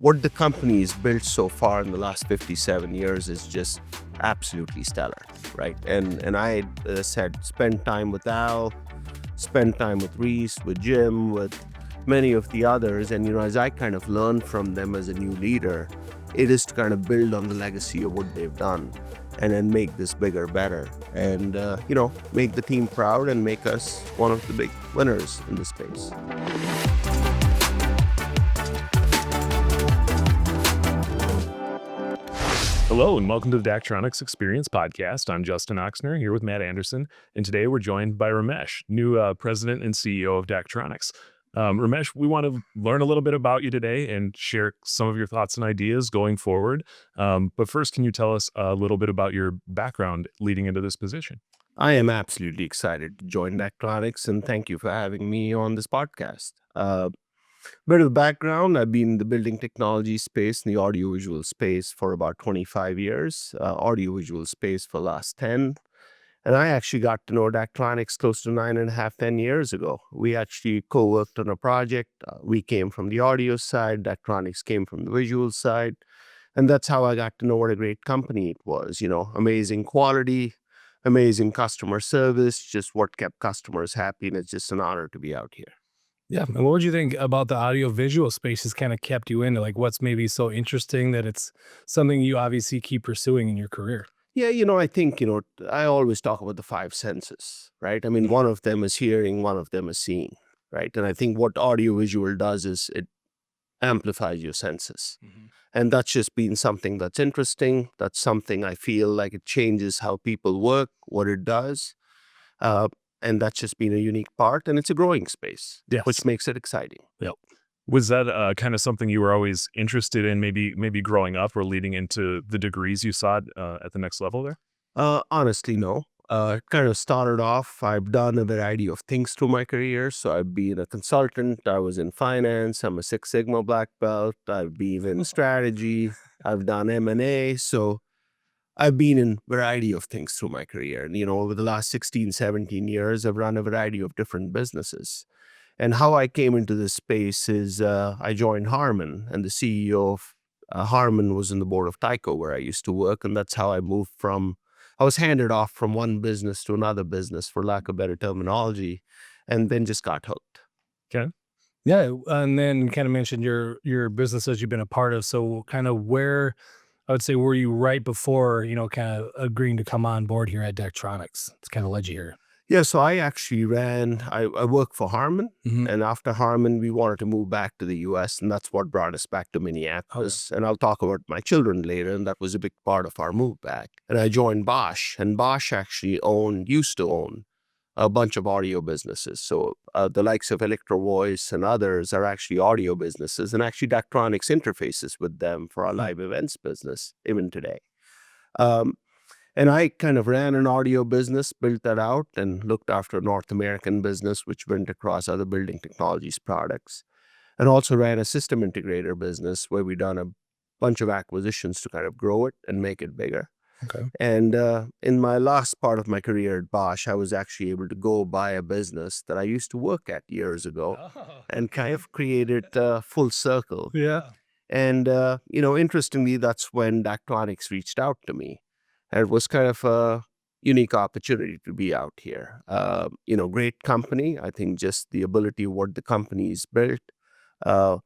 what the company's built so far in the last 57 years is just absolutely stellar, right? And I said, spent time with Al, spent time with Reese, with Jim, with many of the others. And, as I kind of learned from them as a new leader, it is to kind of build on the legacy of what they've done and then make this bigger, better. And, make the team proud and make us one of the big winners in the space. Hello and welcome to the Daktronics Experience Podcast. I'm Justin Oxner here with Matt Anderson, and today we're joined by Ramesh, new president and CEO of Daktronics. Ramesh, we want to learn a little bit about you today and share some of your thoughts and ideas going forward. But first, can you tell us a little bit about your background leading into this position? I am absolutely excited to join Daktronics, and thank you for having me on this podcast. Bit of background, I've been in the building technology space and the audiovisual space for about 25 years, audiovisual space for the last 10. And I actually got to know Daktronics close to 10 years ago. We actually co-worked on a project. We came from the audio side, Daktronics came from the visual side. And that's how I got to know what a great company it was. Amazing quality, amazing customer service, just what kept customers happy. And it's just an honor to be out here. Yeah. And what would you think about the audio visual space has kind of kept you into like what's maybe so interesting that it's something you obviously keep pursuing in your career? Yeah, I think, I always talk about the five senses, right? I mean, one of them is hearing, one of them is seeing, right? And I think what audiovisual does is it amplifies your senses. And that's just been something that's interesting. That's something I feel like it changes how people work, what it does. And that's just been a unique part. And it's a growing space, Yes. which makes it exciting. Yep. Was that kind of something you were always interested in, maybe growing up or leading into the degrees you sought at the next level there? Honestly, no. It kind of started off, I've done a variety of things through my career. So I've been a consultant, I was in finance, I'm a Six Sigma black belt, I've been in strategy, I've done M&A. So I've been in a variety of things through my career. And, over the last 16, 17 years, I've run a variety of different businesses. And how I came into this space is I joined Harman, and the CEO of Harman was in the board of Tyco, where I used to work. And that's how I moved I was handed off from one business to another business, for lack of better terminology, and then just got hooked. Okay. Yeah. And then you kind of mentioned your businesses you've been a part of. So kind of where I would say were you right before, kind of agreeing to come on board here at Daktronics? It's kind of led you here. Yeah, so I actually I worked for Harman, Mhm. and after Harman, we wanted to move back to the US, and that's what brought us back to Minneapolis. And I'll talk about my children later, and that was a big part of our move back. And I joined Bosch, and Bosch actually used to own a bunch of audio businesses. So the likes of Electro Voice and others are actually audio businesses, and actually Daktronics interfaces with them for our live events business, even today. Um, and I kind of ran an audio business, built that out, and looked after a North American business, which went across other building technologies products. And also ran a system integrator business where we done a bunch of acquisitions to kind of grow it and make it bigger. Okay. And in my last part of my career at Bosch, I was actually able to go buy a business that I used to work at years ago and kind of create it full circle. Yeah. And, interestingly, that's when Daktronics reached out to me. And it was kind of a unique opportunity to be out here. Great company. I think just the ability of what the company's built. I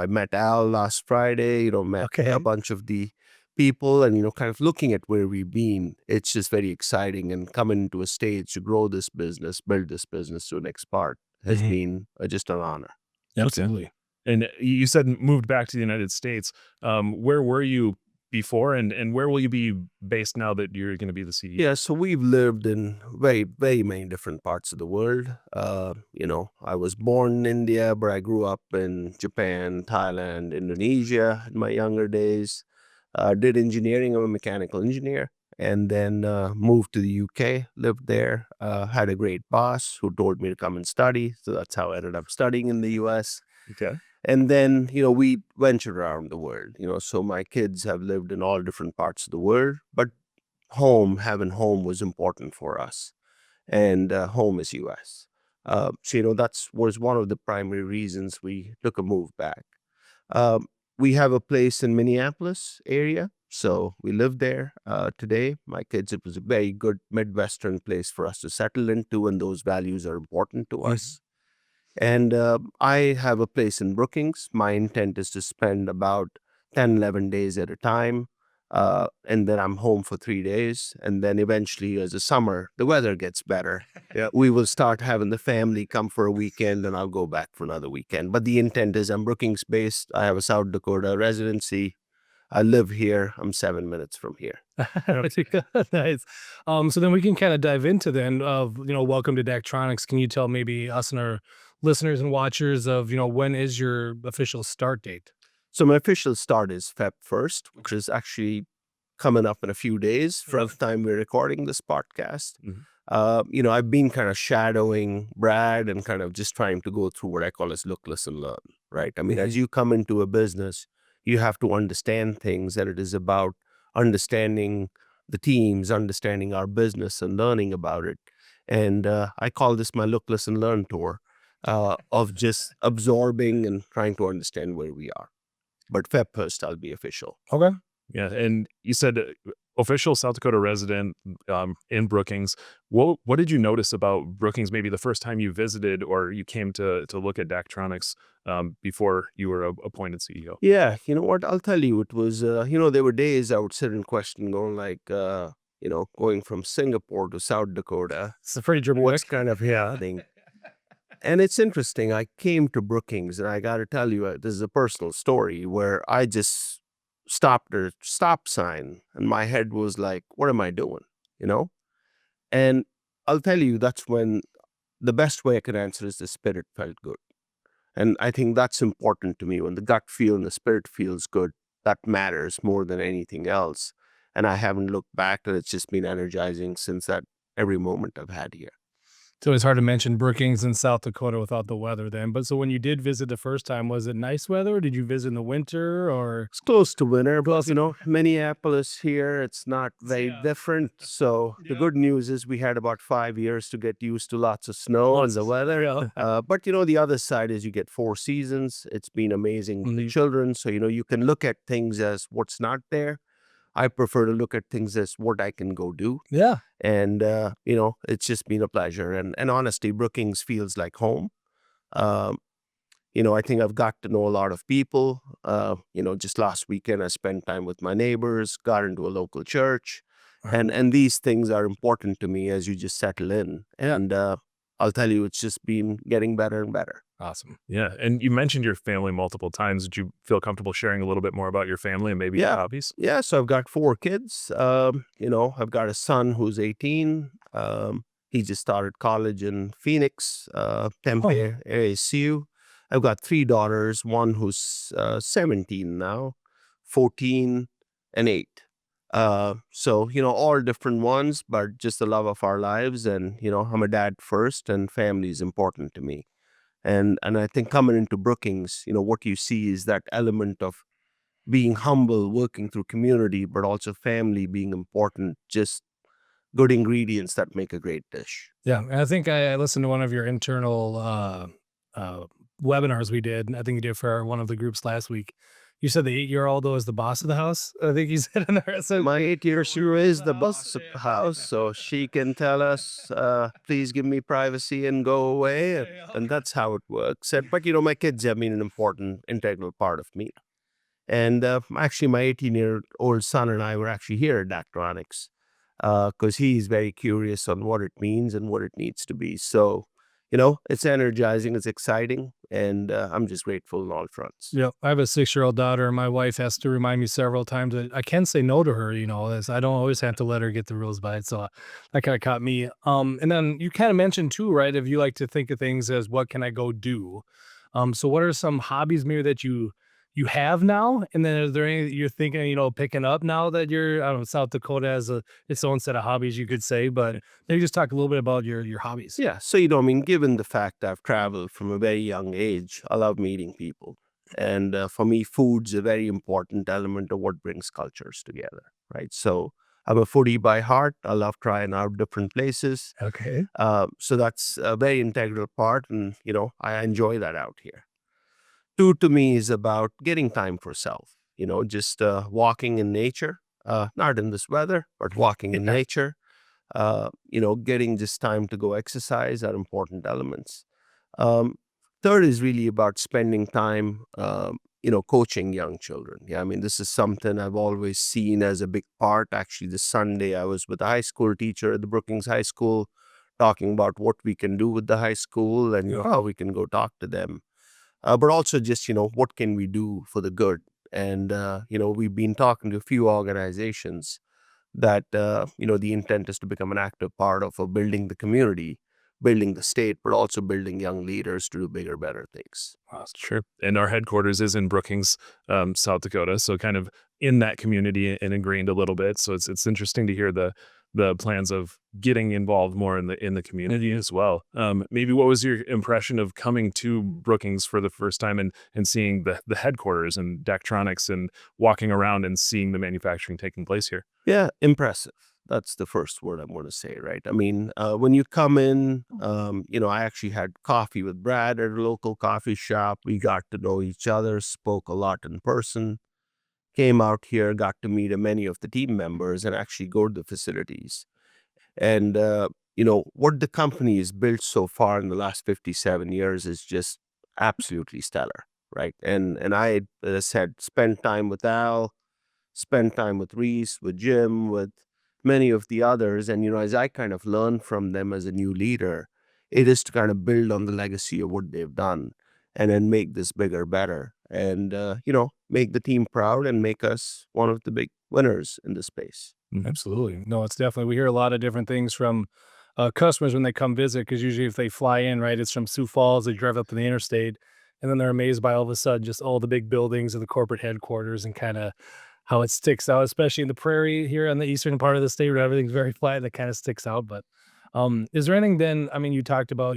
met Al last Friday, met Okay. a bunch of the people, and, kind of looking at where we've been, it's just very exciting. And coming into a stage to grow this business, build this business to the next part has been just an honor. Absolutely. And you said moved back to the United States. Where were you before, and where will you be based now that you're going to be the CEO? Yeah, so we've lived in very, very many different parts of the world. I was born in India, but I grew up in Japan, Thailand, Indonesia in my younger days. Did engineering. I'm a mechanical engineer. And then moved to the UK, lived there, had a great boss who told me to come and study. So that's how I ended up studying in the US. Okay. And then, we ventured around the world, so my kids have lived in all different parts of the world, but having home was important for us. And home is US. So, that was one of the primary reasons we took a move back. Um, we have a place in Minneapolis area. So we live there today. My kids, it was a very good Midwestern place for us to settle into, and those values are important to us. And I have a place in Brookings. My intent is to spend about 10, 11 days at a time. And then I'm home for 3 days. And then eventually, as the summer, the weather gets better. Yeah. We will start having the family come for a weekend, and I'll go back for another weekend. But the intent is I'm Brookings based. I have a South Dakota residency. I live here. I'm 7 minutes from here. Nice. So then we can kind of dive into then of, welcome to Daktronics. Can you tell maybe us and our listeners and watchers of, when is your official start date? So my official start is Feb 1st, which is actually coming up in a few days from the time we're recording this podcast. I've been kind of shadowing Brad and kind of just trying to go through what I call as look, listen, learn, right? I mean, as you come into a business, you have to understand things, and it is about understanding the teams, understanding our business, and learning about it. And I call this my look, listen, learn tour of just absorbing and trying to understand where we are. But Feb 1st, I'll be official. Okay. Yeah, and you said official South Dakota resident in Brookings. What did you notice about Brookings? Maybe the first time you visited or you came to look at Daktronics before you were appointed CEO. Yeah, you know what? I'll tell you, it was there were days I would sit and question, going like, going from Singapore to South Dakota. It's a pretty dramatic. What's kind of thing? And it's interesting. I came to Brookings, and I got to tell you, this is a personal story where I just stopped at a stop sign, and my head was like, what am I doing? And I'll tell you, that's when the best way I can answer is the spirit felt good. And I think that's important to me. When the gut feel and the spirit feels good, that matters more than anything else. And I haven't looked back, and it's just been energizing since that every moment I've had here. So it's hard to mention Brookings in South Dakota without the weather then. But so when you did visit the first time, was it nice weather? Or did you visit in the winter or? It's close to winter, but Minneapolis here, it's not very different. So the good news is we had about 5 years to get used to lots of snow and the weather. But the other side is you get 4 seasons. It's been amazing with the children. So, you can look at things as what's not there. I prefer to look at things as what I can go do. Yeah. And, it's just been a pleasure. And honestly, Brookings feels like home. I think I've got to know a lot of people. Just last weekend, I spent time with my neighbors, got into a local church. And these things are important to me as you just settle in. And I'll tell you, it's just been getting better and better. Awesome. Yeah, and you mentioned your family multiple times. Did you feel comfortable sharing a little bit more about your family and maybe your hobbies? Yeah, so I've got 4 kids. I've got a son who's 18. He just started college in Phoenix, Tempe, ASU. I've got 3 daughters, one who's 17 now, 14, and 8. So, all different ones, but just the love of our lives. And, I'm a dad first, and family is important to me. And I think coming into Brookings, what you see is that element of being humble, working through community, but also family being important, just good ingredients that make a great dish. Yeah. And I think I listened to one of your internal webinars we did. I think you did for one of the groups last week. You said the 8-year-old though is the boss of the house. I think you said in there. So my 8-year-old sure is the boss of the house, so she can tell us, please give me privacy and go away. And that's how it works. But my kids have been an important, integral part of me. And actually, my 18-year-old son and I were actually here at Daktronics because he's very curious on what it means and what it needs to be. So, it's energizing, it's exciting, and I'm just grateful on all fronts. Yeah, I have a 6-year-old daughter, and my wife has to remind me several times that I can say no to her. As I don't always have to let her get the rules by it. So that kind of caught me. And then you kind of mentioned too, right? If you like to think of things as what can I go do? So what are some hobbies maybe that you have now? And then is there any that you're thinking, picking up now that you're, I don't know, South Dakota has its own set of hobbies, you could say, but maybe just talk a little bit about your hobbies. Yeah. So, given the fact I've traveled from a very young age, I love meeting people. And for me, food's a very important element of what brings cultures together, right? So I'm a foodie by heart. I love trying out different places. Okay. So that's a very integral part. And, I enjoy that out here. Two to me is about getting time for self, just walking in nature, not in this weather, but walking in Yeah. nature, getting just time to go exercise are important elements. Um, Third is really about spending time, coaching young children. Yeah, I mean, this is something I've always seen as a big part. Actually, this Sunday, I was with a high school teacher at the Brookings High School talking about what we can do with the high school and, how we can go talk to them. But also just, what can we do for the good? And, we've been talking to a few organizations that the intent is to become an active part of building the community, building the state, but also building young leaders to do bigger, better things. Sure. And our headquarters is in Brookings, South Dakota, so kind of in that community and ingrained a little bit. So it's interesting to hear the plans of getting involved more in the community as well. Maybe what was your impression of coming to Brookings for the first time and seeing the headquarters and Daktronics and walking around and seeing the manufacturing taking place here? Yeah, impressive. That's the first word I'm going to say, right? I mean, when you come in, I actually had coffee with Brad at a local coffee shop. We got to know each other, spoke a lot in person, came out here, got to meet many of the team members and actually go to the facilities. And, what the company has built so far in the last 57 years is just absolutely stellar, right? And I, as I said, spent time with Al, spent time with Reese, with Jim, with many of the others. And, as I kind of learn from them as a new leader, it is to kind of build on the legacy of what they've done and then make this bigger, better. And, make the team proud and make us one of the big winners in this space. Absolutely. No, it's definitely, we hear a lot of different things from customers when they come visit, because usually if they fly in, right, it's from Sioux Falls, they drive up to the interstate, and then they're amazed by all of a sudden just all the big buildings of the corporate headquarters and kind of how it sticks out, especially in the prairie here on the eastern part of the state where everything's very flat. That kind of sticks out. But is there anything then? I mean, you talked about,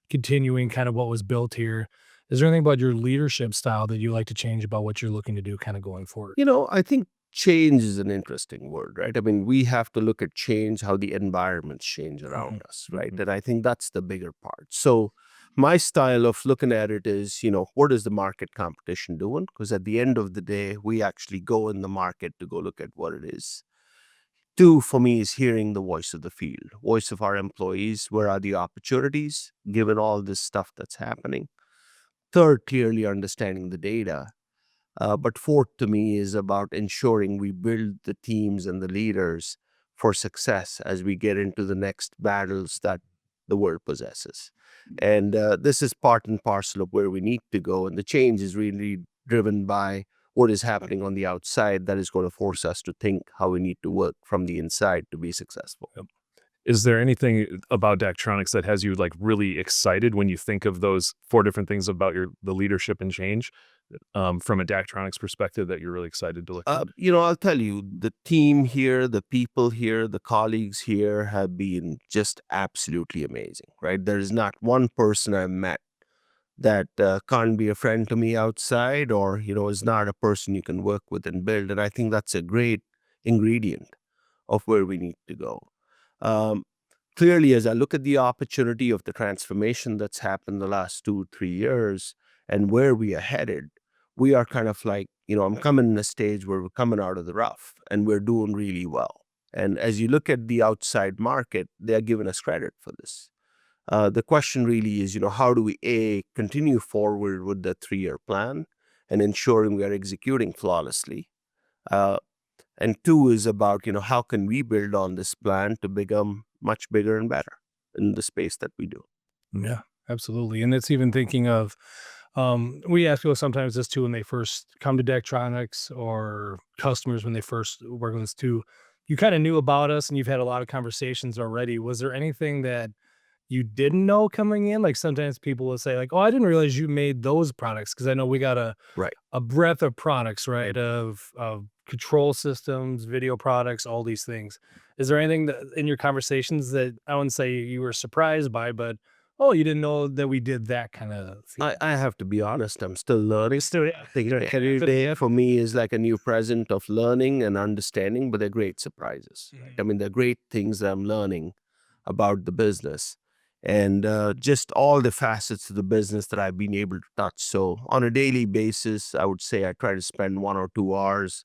continuing kind of what was built here. Is there anything about your leadership style that you like to change about what you're looking to do kind of going forward? I think change is an interesting word, right? I mean, we have to look at change, how the environments change around us, right? And I think that's the bigger part. So, my style of looking at it is, what is the market competition doing? Because at the end of the day, we actually go in the market to go look at what it is. Two, for me, is hearing the voice of the field, voice of our employees. Where are the opportunities given all this stuff that's happening? Third, clearly understanding the data, but fourth to me is about ensuring we build the teams and the leaders for success as we get into the next battles that the world possesses. And this is part and parcel of where we need to go. And the change is really driven by what is happening on the outside that is going to force us to think how we need to work from the inside to be successful. Is there anything about Daktronics that has you like really excited when you think of those four different things about the leadership and change, from a Daktronics perspective that you're really excited to look at? I'll tell you, the team here, the people here, the colleagues here have been just absolutely amazing, right? There's not one person I've met that can't be a friend to me outside or, is not a person you can work with and build. And I think that's a great ingredient of where we need to go. Um, Clearly, as I look at the opportunity of the transformation that's happened the last 2, 3 years and where we are headed, we are kind of like, I'm coming in a stage where we're coming out of the rough and we're doing really well. And as you look at the outside market, they're giving us credit for this. The question really is, how do we continue forward with the 3-year plan and ensuring we are executing flawlessly? Uh, and two is about, how can we build on this plan to become much bigger and better in the space that we do. Yeah, absolutely. And it's even thinking of, we ask people sometimes this too when they first come to Daktronics, or customers when they first work with us too. You kind of knew about us and you've had a lot of conversations already. Was there anything that you didn't know coming in? Like sometimes people will say like, "Oh, I didn't realize you made those products." Because I know we got Right. a breadth of products, right? Of control systems, video products, all these things. Is there anything that in your conversations that I wouldn't say you were surprised by, but oh, you didn't know that we did that kind of I, thing? I have to be honest, I'm still learning. Still, yeah. I think every day for me is like a new present of learning and understanding, but they're great surprises. Right? I mean, they're great things that I'm learning about the business. and just all the facets of the business that I've been able to touch. So on a daily basis, I would say I try to spend 1 or 2 hours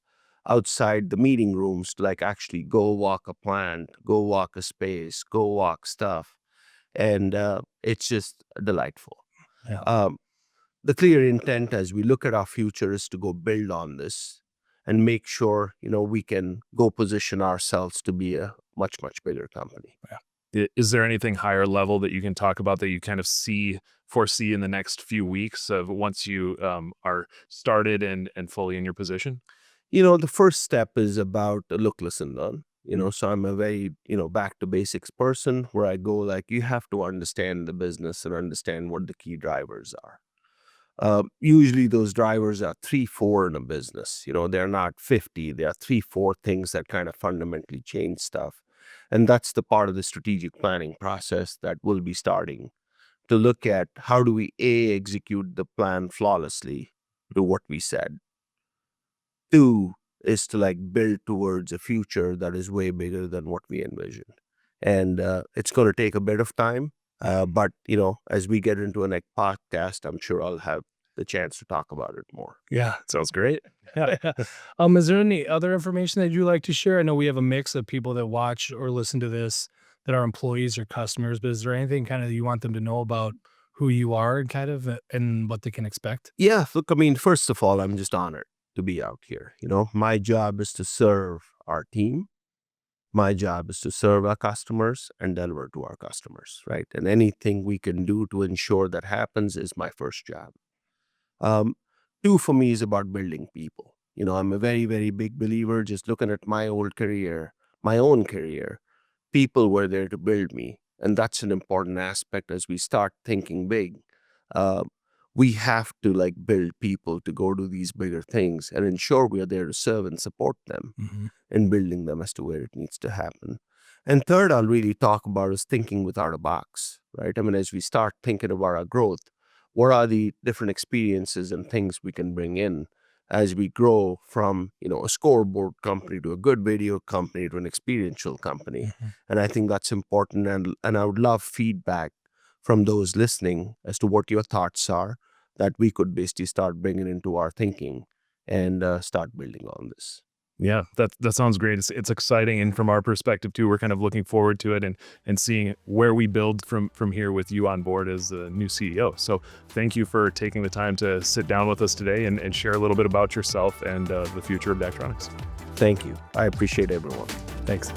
outside the meeting rooms to like actually go walk a plant, go walk a space, go walk stuff. And it's just delightful. Yeah. The clear intent as we look at our future is to go build on this and make sure, we can go position ourselves to be a much, much bigger company. Is there anything higher level that you can talk about that you kind of foresee in the next few weeks of once you are started and fully in your position? The first step is about look, listen, learn. So I'm a very, back to basics person where I go like, you have to understand the business and understand what the key drivers are. Usually those drivers are 3, 4 in a business. They're not 50. There are 3, 4 things that kind of fundamentally change stuff. And that's the part of the strategic planning process that we'll be starting to look at how do we execute the plan flawlessly to what we said. 2 is to like build towards a future that is way bigger than what we envisioned. And it's going to take a bit of time. But, as we get into a next podcast, I'm sure I'll have the chance to talk about it more. Yeah. Sounds great. Yeah. Is there any other information that you'd like to share? I know we have a mix of people that watch or listen to this that are employees or customers, but is there anything kind of you want them to know about who you are and kind of and what they can expect? Yeah, look, I mean, first of all, I'm just honored to be out here. My job is to serve our team. My job is to serve our customers and deliver to our customers, right? And anything we can do to ensure that happens is my first job. Um, 2 for me is about building people. I'm a very, very big believer, just looking at my own career, people were there to build me. And that's an important aspect as we start thinking big. Uh, we have to like build people to go do these bigger things and ensure we are there to serve and support them in building them as to where it needs to happen. And third, I'll really talk about is thinking without a box, right? I mean, as we start thinking about our growth, what are the different experiences and things we can bring in as we grow from, a scoreboard company to a good video company to an experiential company. And I think that's important. And I would love feedback from those listening as to what your thoughts are that we could basically start bringing into our thinking and start building on this. Yeah, that sounds great. It's exciting, and from our perspective too, we're kind of looking forward to it and seeing where we build from here with you on board as the new CEO. So thank you for taking the time to sit down with us today and share a little bit about yourself and the future of Daktronics. Thank you. I appreciate everyone. Thanks.